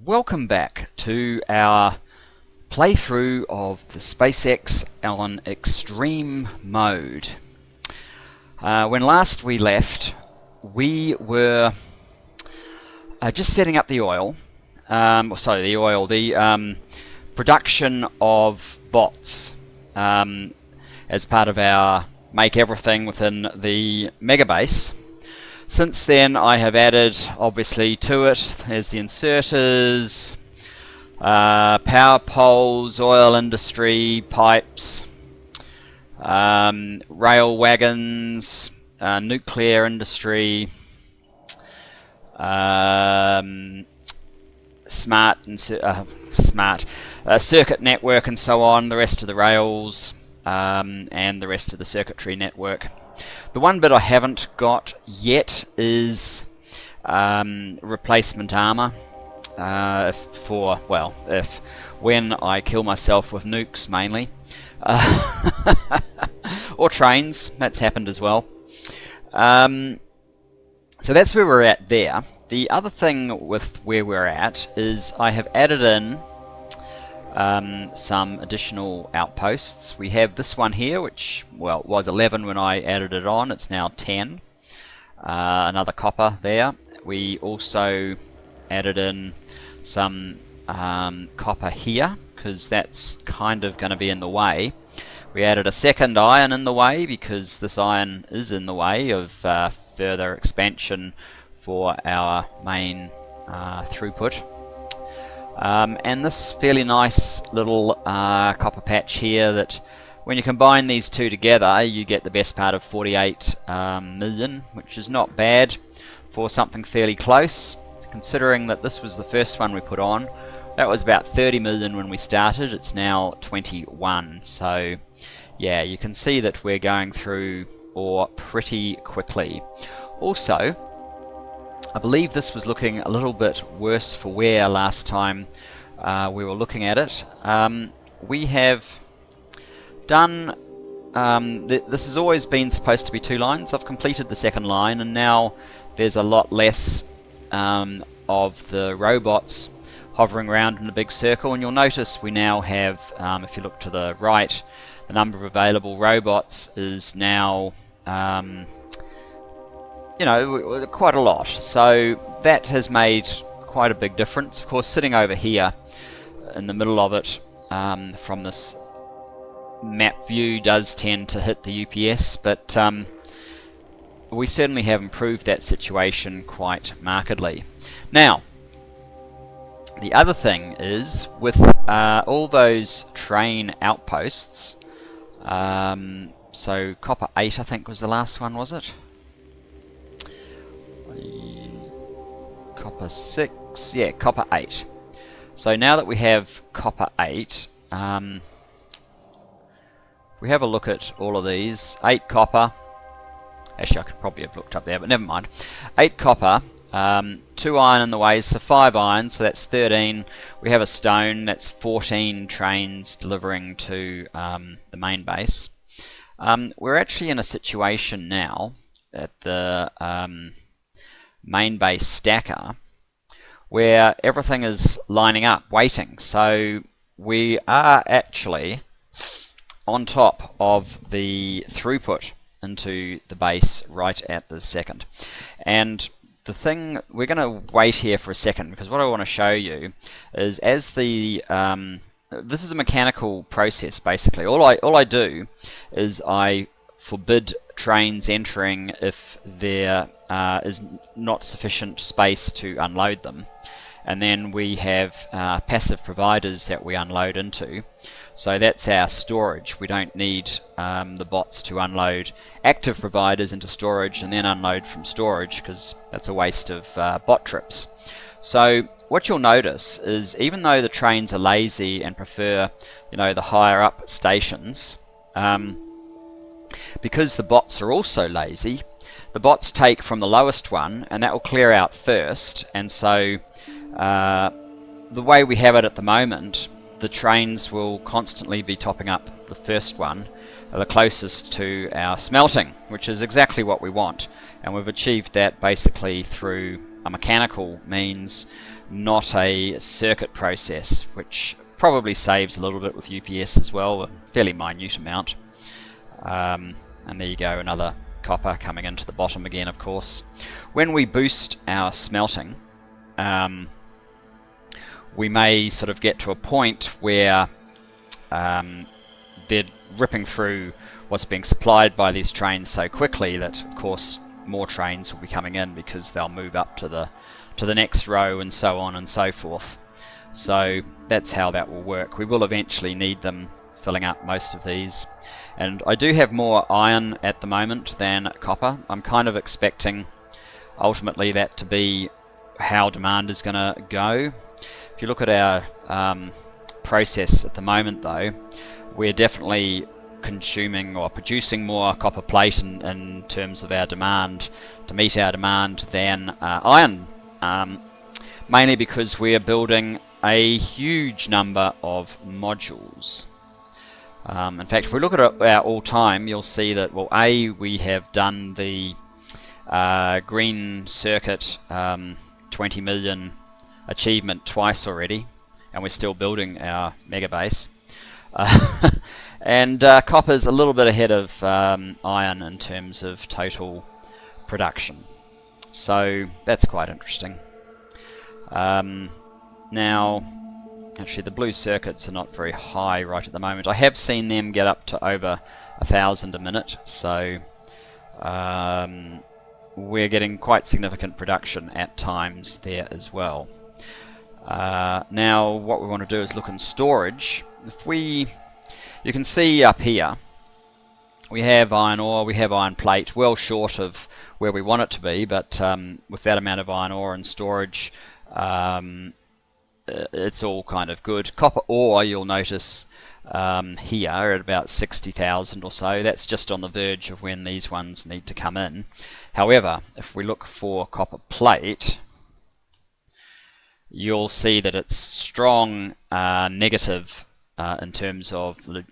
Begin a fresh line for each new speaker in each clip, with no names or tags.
Welcome back to our playthrough of the SpaceX on extreme mode. When last we left, we were just setting up the oil, the production of bots as part of our make everything within the megabase. Since then, I have added, obviously, to it as the inserters, power poles, oil industry, pipes, rail wagons, nuclear industry, circuit network and so on, the rest of the rails, and the rest of the circuitry network. The one bit I haven't got yet is replacement armor if when I kill myself with nukes mainly, or trains. That's happened as well. So that's where we're at there. The other thing with where we're at is I have added in some additional outposts. We have this one here, which was 11 when I added it on. It's now 10. Another copper there. We also added in some copper here because that's kind of going to be in the way. We added a second iron in the way because this iron is in the way of further expansion for our main throughput. And this fairly nice little copper patch here that when you combine these two together you get the best part of 48 million, which is not bad for something fairly close, considering that this was the first one we put on. That was about 30 million when we started. It's now 21, so yeah, you can see that we're going through ore pretty quickly. Also, I believe this was looking a little bit worse for wear last time we were looking at it. We have done, this has always been supposed to be 2 lines. I've completed the second line and now there's a lot less of the robots hovering around in a big circle, and you'll notice we now have, if you look to the right, the number of available robots is now quite a lot. So that has made quite a big difference. Of course, sitting over here in the middle of it from this map view does tend to hit the UPS, but we certainly have improved that situation quite markedly. Now, the other thing is with all those train outposts, so copper 8 I think was the last one, was it? Copper 6, yeah, copper 8. So now that we have copper 8, we have a look at all of these. 8 copper, actually I could probably have looked up there, but never mind. 8 copper, 2 iron in the way, so 5 iron, so that's 13. We have a stone, that's 14 trains delivering to the main base. We're actually in a situation now at the main base stacker where everything is lining up, waiting. So we are actually on top of the throughput into the base right at the second. And the thing, we're going to wait here for a second because what I want to show you is as the this is a mechanical process basically. All I do is I forbid trains entering if there is not sufficient space to unload them, and then we have passive providers that we unload into. So that's our storage. We don't need the bots to unload active providers into storage and then unload from storage, because that's a waste of bot trips. So what you'll notice is even though the trains are lazy and prefer, the higher up stations, because the bots are also lazy, the bots take from the lowest one and that will clear out first. And so the way we have it at the moment, the trains will constantly be topping up the first one, the closest to our smelting, which is exactly what we want. And we've achieved that basically through a mechanical means not a circuit process, which probably saves a little bit with UPS as well, a fairly minute amount. And there you go, another copper coming into the bottom again, of course. When we boost our smelting, we may sort of get to a point where they're ripping through what's being supplied by these trains so quickly that, of course, more trains will be coming in because they'll move up to the next row and so on and so forth. So that's how that will work. We will eventually need them filling up most of these. And I do have more iron at the moment than copper. I'm kind of expecting ultimately that to be how demand is going to go. If you look at our process at the moment though, we're definitely consuming or producing more copper plate in terms of our demand, to meet our demand, than iron, mainly because we're building a huge number of modules. In fact, if we look at our all-time, you'll see that, well, we have done the green circuit 20 million achievement twice already, and we're still building our mega base. And copper's a little bit ahead of iron in terms of total production. So that's quite interesting. Now, actually the blue circuits are not very high right at the moment. I have seen them get up to over 1,000 a minute, so we're getting quite significant production at times there as well. Now what we want to do is look in storage. You can see up here we have iron ore, we have iron plate, well short of where we want it to be, but with that amount of iron ore in storage, it's all kind of good. Copper ore, you'll notice here at about 60,000 or so. That's just on the verge of when these ones need to come in. However, if we look for copper plate, you'll see that it's strong negative in terms of the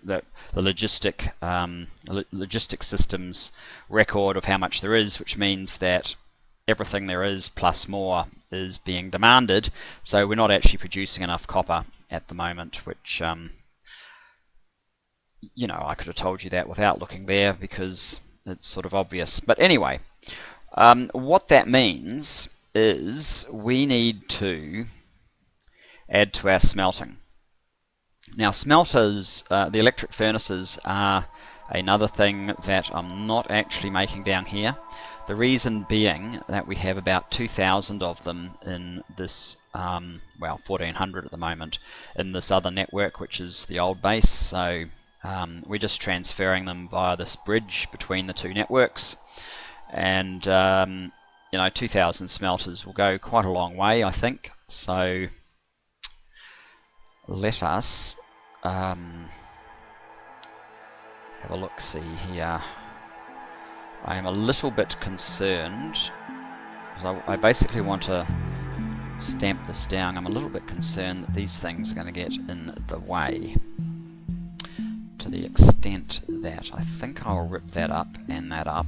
logistic systems record of how much there is, which means that everything there is plus more is being demanded, so we're not actually producing enough copper at the moment, which you know, I could have told you that without looking there because it's sort of obvious. But anyway, what that means is we need to add to our smelting. Now smelters, the electric furnaces, are another thing that I'm not actually making down here. The reason being that we have about 2,000 of them in this, well, 1,400 at the moment, in this other network, which is the old base. So we're just transferring them via this bridge between the two networks. And, you know, 2,000 smelters will go quite a long way, I think. So let us have a look-see here. I am a little bit concerned, because I basically want to stamp this down. I'm a little bit concerned that these things are going to get in the way, to the extent that I think I'll rip that up and that up,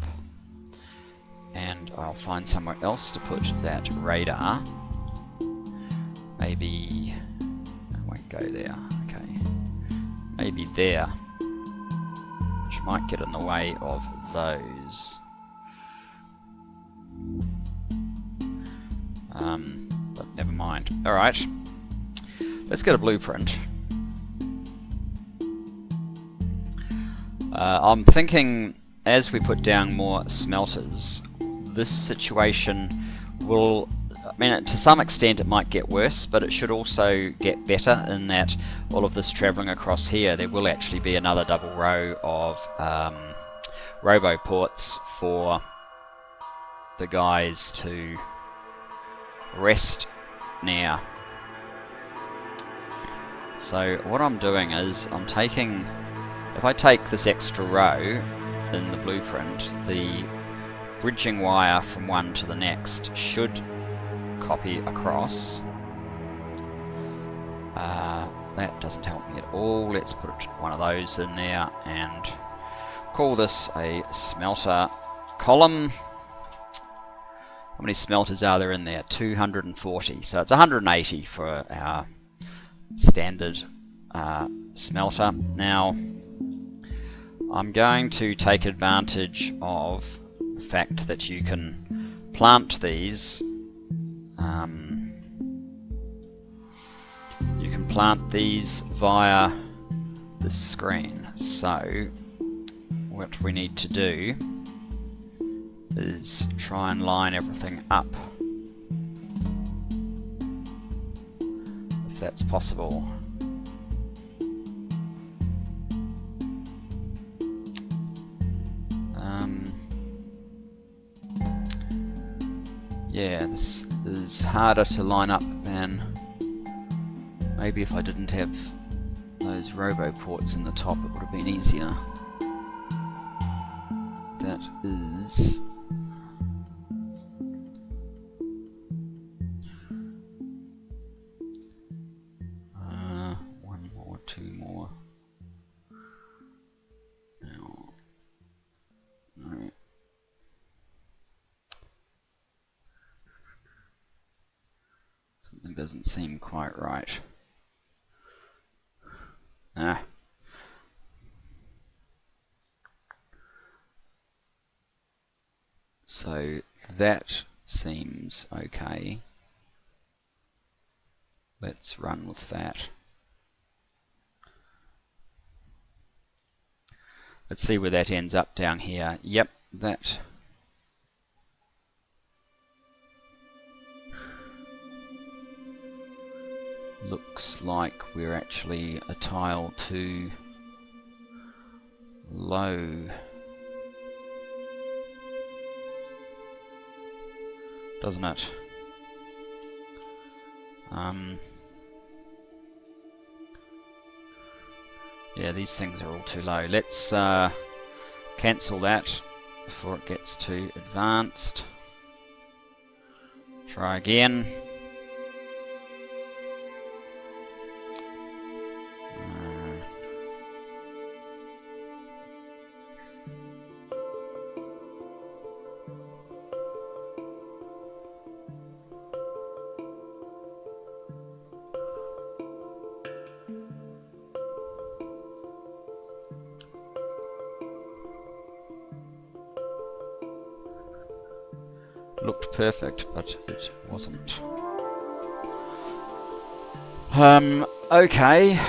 and I'll find somewhere else to put that radar. Maybe I won't go there. Okay, maybe there, which might get in the way of those. But never mind. Alright, let's get a blueprint. I'm thinking as we put down more smelters, this situation will, I mean, to some extent it might get worse, but it should also get better in that all of this travelling across here, there will actually be another double row of robo ports for the guys to rest near. So what I'm doing is I'm taking, if I take this extra row in the blueprint, the bridging wire from one to the next should copy across. That doesn't help me at all. Let's put one of those in there and call this a smelter column. How many smelters are there in there? 240. So it's 180 for our standard smelter. Now, I'm going to take advantage of the fact that you can plant these. You can plant these via the screen. So, what we need to do is try and line everything up, if that's possible. Yeah, this is harder to line up than maybe if I didn't have those robo ports in the top, it would have been easier. That is one more, two more. Now, no. Something doesn't seem quite right. So that seems okay. Let's run with that. Let's see where that ends up down here. Yep, that looks like we're actually a tile too low. Doesn't it? Yeah, these things are all too low. Let's cancel that before it gets too advanced. Try again. Looked perfect, but it wasn't. Okay.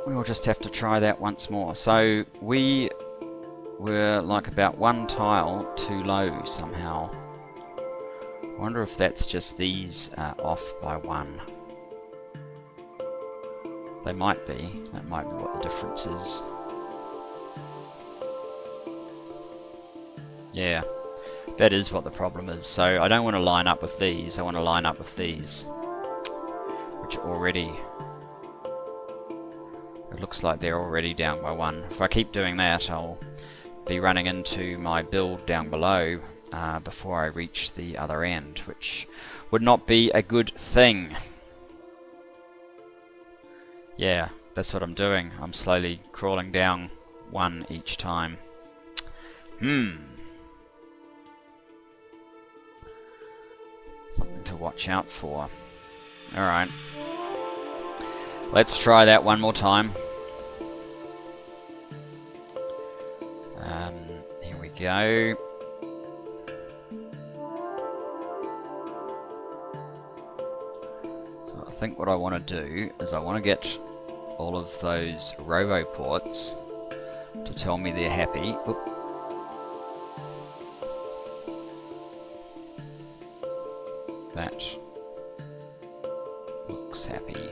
We'll just have to try that once more. So we were like about one tile too low somehow. I wonder if that's just these off by one. They might be. That might be what the difference is. Yeah. That is what the problem is. So I don't want to line up with these, I want to line up with these, which are already, it looks like they're already down by one. If I keep doing that, I'll be running into my build down below before I reach the other end, which would not be a good thing. Yeah, that's what I'm doing. I'm slowly crawling down one each time. Something to watch out for. Alright. Let's try that one more time. Here we go. So I think what I want to do is I want to get all of those robo ports to tell me they're happy. Oop. That looks happy.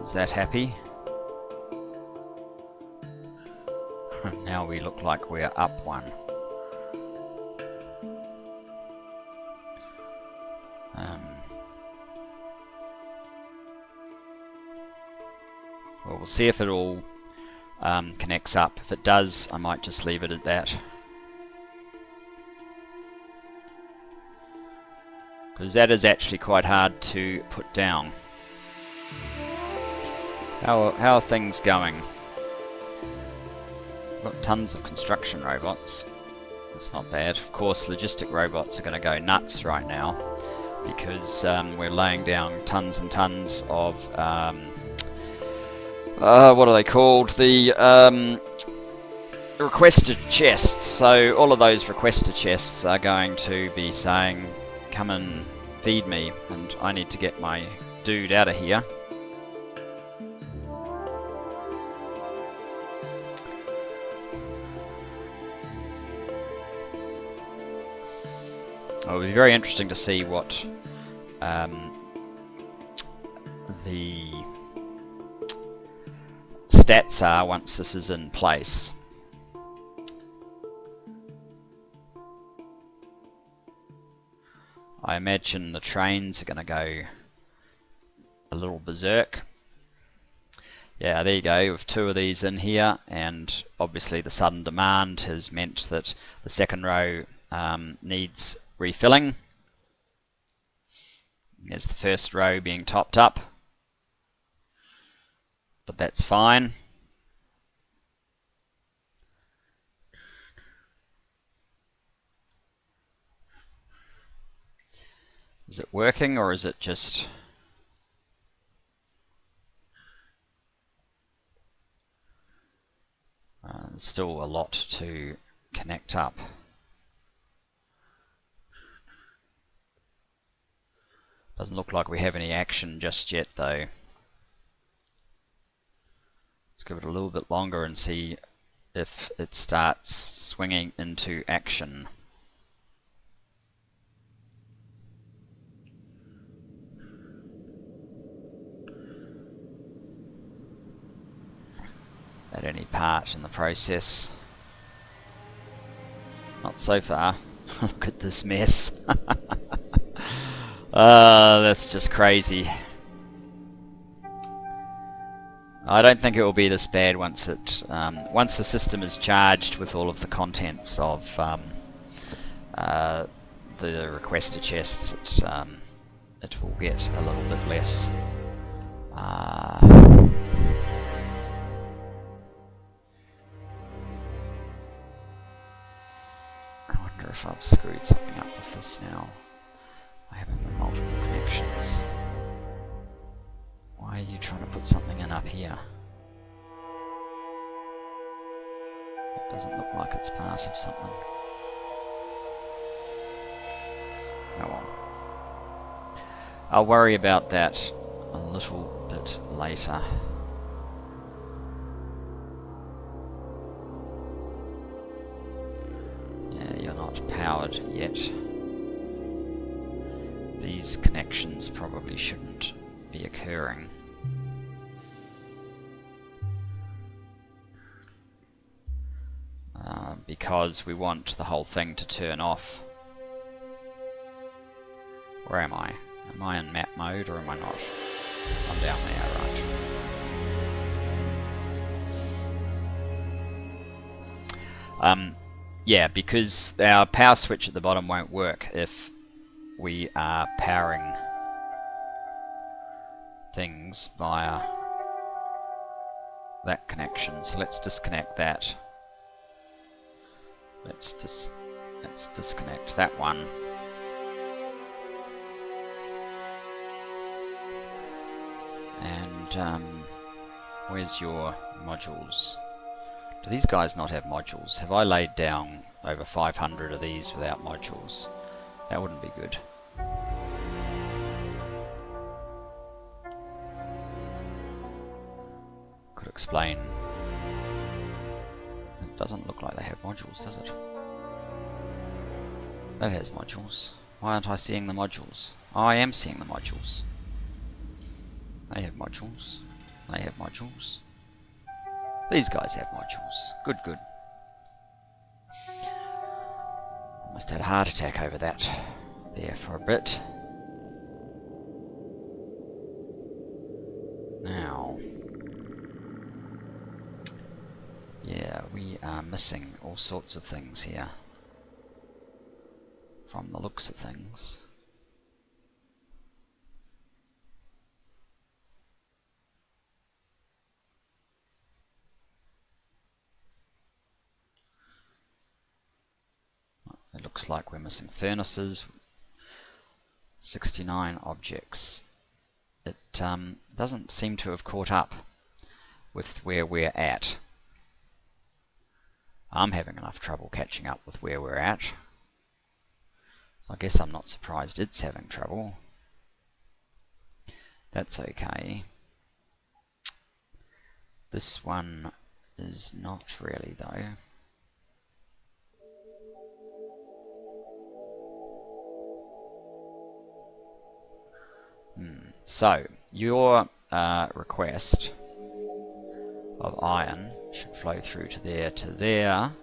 Is that happy? Now we look like we're up one. Well, we'll see if it all connects up. If it does, I might just leave it at that. Because that is actually quite hard to put down. How are things going? We've got tons of construction robots. It's not bad. Of course, logistic robots are going to go nuts right now because we're laying down tons and tons of what are they called? The requested chests. So all of those requested chests are going to be saying, "Come and feed me," and I need to get my dude out of here. It'll be very interesting to see what the stats are once this is in place. I imagine the trains are going to go a little berserk. Yeah, there you go, with 2 of these in here, and obviously the sudden demand has meant that the second row needs refilling. There's the first row being topped up, but that's fine. Is it working, or is it just... there's still a lot to connect up. Doesn't look like we have any action just yet, though. Let's give it a little bit longer and see if it starts swinging into action. At any part in the process. Not so far. Look at this mess. That's just crazy. I don't think it will be this bad once once the system is charged with all of the contents of the requested chests. It will get a little bit less. I wonder if I've screwed something up with this now. I have multiple connections. Why are you trying to put something in up here? It doesn't look like it's part of something. Oh well. I'll worry about that a little bit later. Yeah, you're not powered yet. These connections probably shouldn't be occurring. Because we want the whole thing to turn off. Where am I? Am I in map mode or am I not? I'm down there, right. Yeah, because our power switch at the bottom won't work if we are powering things via that connection. So let's disconnect that. Let's disconnect that one. And where's your modules? Do these guys not have modules? Have I laid down over 500 of these without modules? That wouldn't be good. Could explain. It doesn't look like they have modules, does it? That has modules. Why aren't I seeing the modules? Oh, I am seeing the modules. They have modules. They have modules. These guys have modules. Good, good. Almost had a heart attack over that there for a bit. Now, yeah, we are missing all sorts of things here. From the looks of things. looks like we're missing furnaces. 69 objects. It doesn't seem to have caught up with where we're at. I'm having enough trouble catching up with where we're at. So I guess I'm not surprised it's having trouble. That's okay. This one is not really though. So, your request of iron should flow through to there,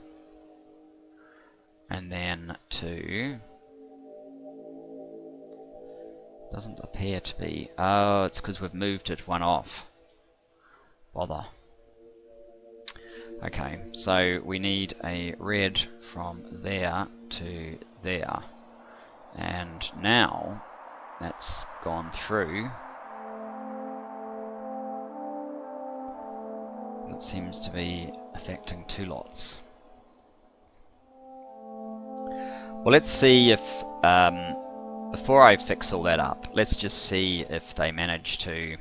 and then to... doesn't appear to be... oh, it's because we've moved it one off. Bother. Okay, so we need a red from there to there. And now that's gone through. It seems to be affecting two lots. Well, let's see if, before I fix all that up, let's just see if they manage to,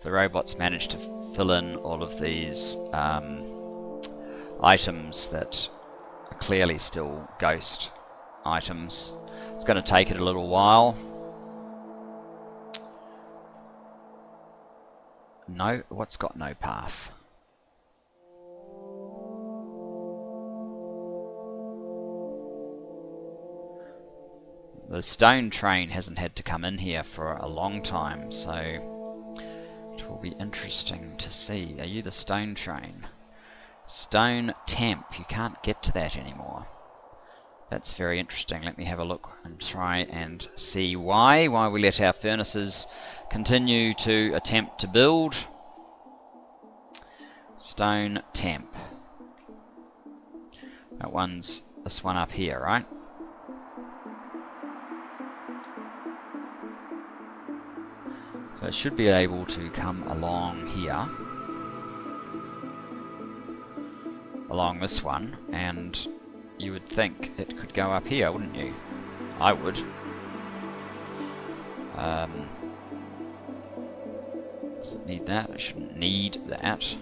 the robots manage to fill in all of these items that are clearly still ghost items. It's going to take it a little while. No, what's got no path? The stone train hasn't had to come in here for a long time, so it will be interesting to see. Are you the stone train? Stone temp, you can't get to that anymore. That's very interesting. Let me have a look and try and see why we let our furnaces continue to attempt to build. Stone temp. That one's this one up here, right? So it should be able to come along here, along this one, and you would think it could go up here, wouldn't you? I would. Does it need that? It shouldn't need that.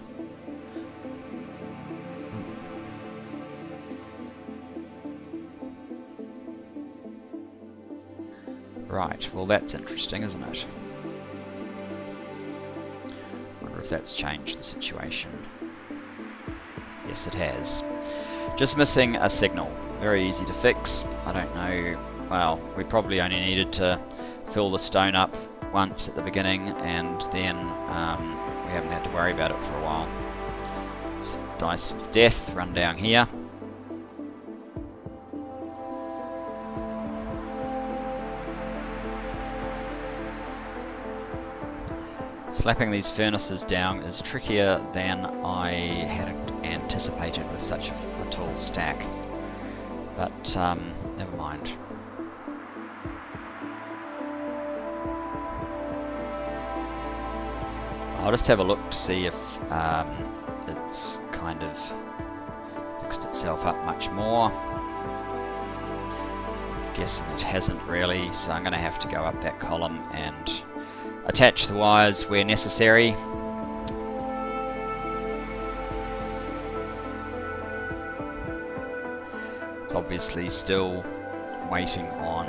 Right, well that's interesting, isn't it? Wonder if that's changed the situation. Yes, it has. Just missing a signal. Very easy to fix. I don't know, well, we probably only needed to fill the stone up once at the beginning, and then we haven't had to worry about it for a while. Let's dice with death, run down here. Slapping these furnaces down is trickier than I had anticipated with such a tall stack, but never mind. I'll just have a look to see if it's kind of fixed itself up much more. I'm guessing it hasn't really, so I'm going to have to go up that column and attach the wires where necessary. It's obviously still waiting on,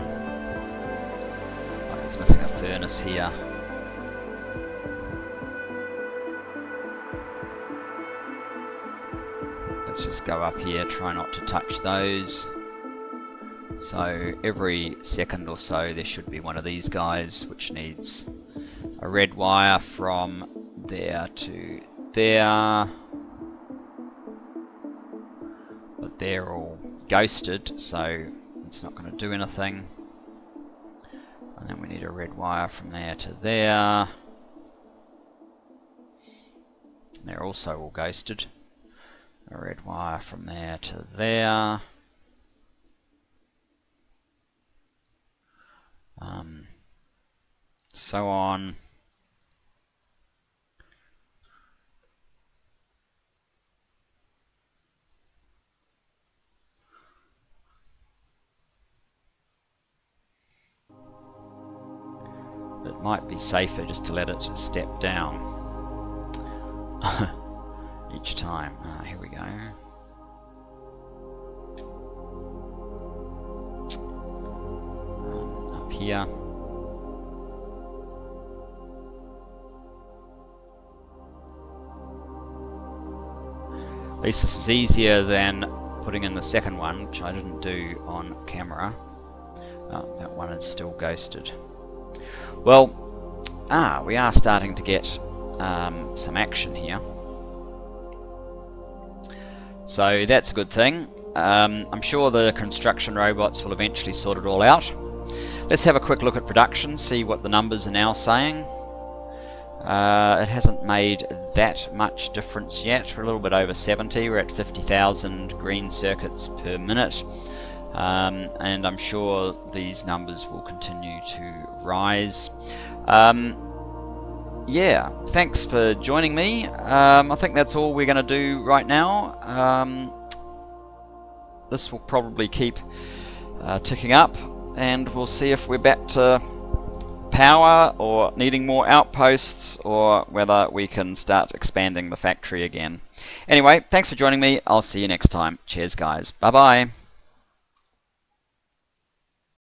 like it's missing a furnace here. Let's just go up here, try not to touch those. So every second or so there should be one of these guys which needs a red wire from there to there, but they're all ghosted, so it's not going to do anything. And then we need a red wire from there to there. They're also all ghosted. A red wire from there to there. So on. it might be safer just to let it step down each time. Here we go. Up here. At least this is easier than putting in the second one, which I didn't do on camera. Oh, that one is still ghosted. Well, we are starting to get some action here. So that's a good thing. I'm sure the construction robots will eventually sort it all out. Let's have a quick look at production, see what the numbers are now saying. It hasn't made that much difference yet. We're a little bit over 70. We're at 50,000 green circuits per minute. And I'm sure these numbers will continue to rise. Yeah, thanks for joining me. I think that's all we're going to do right now. This will probably keep ticking up, and we'll see if we're back to power or needing more outposts, or whether we can start expanding the factory again. Anyway, thanks for joining me. I'll see you next time. Cheers, guys. Bye bye.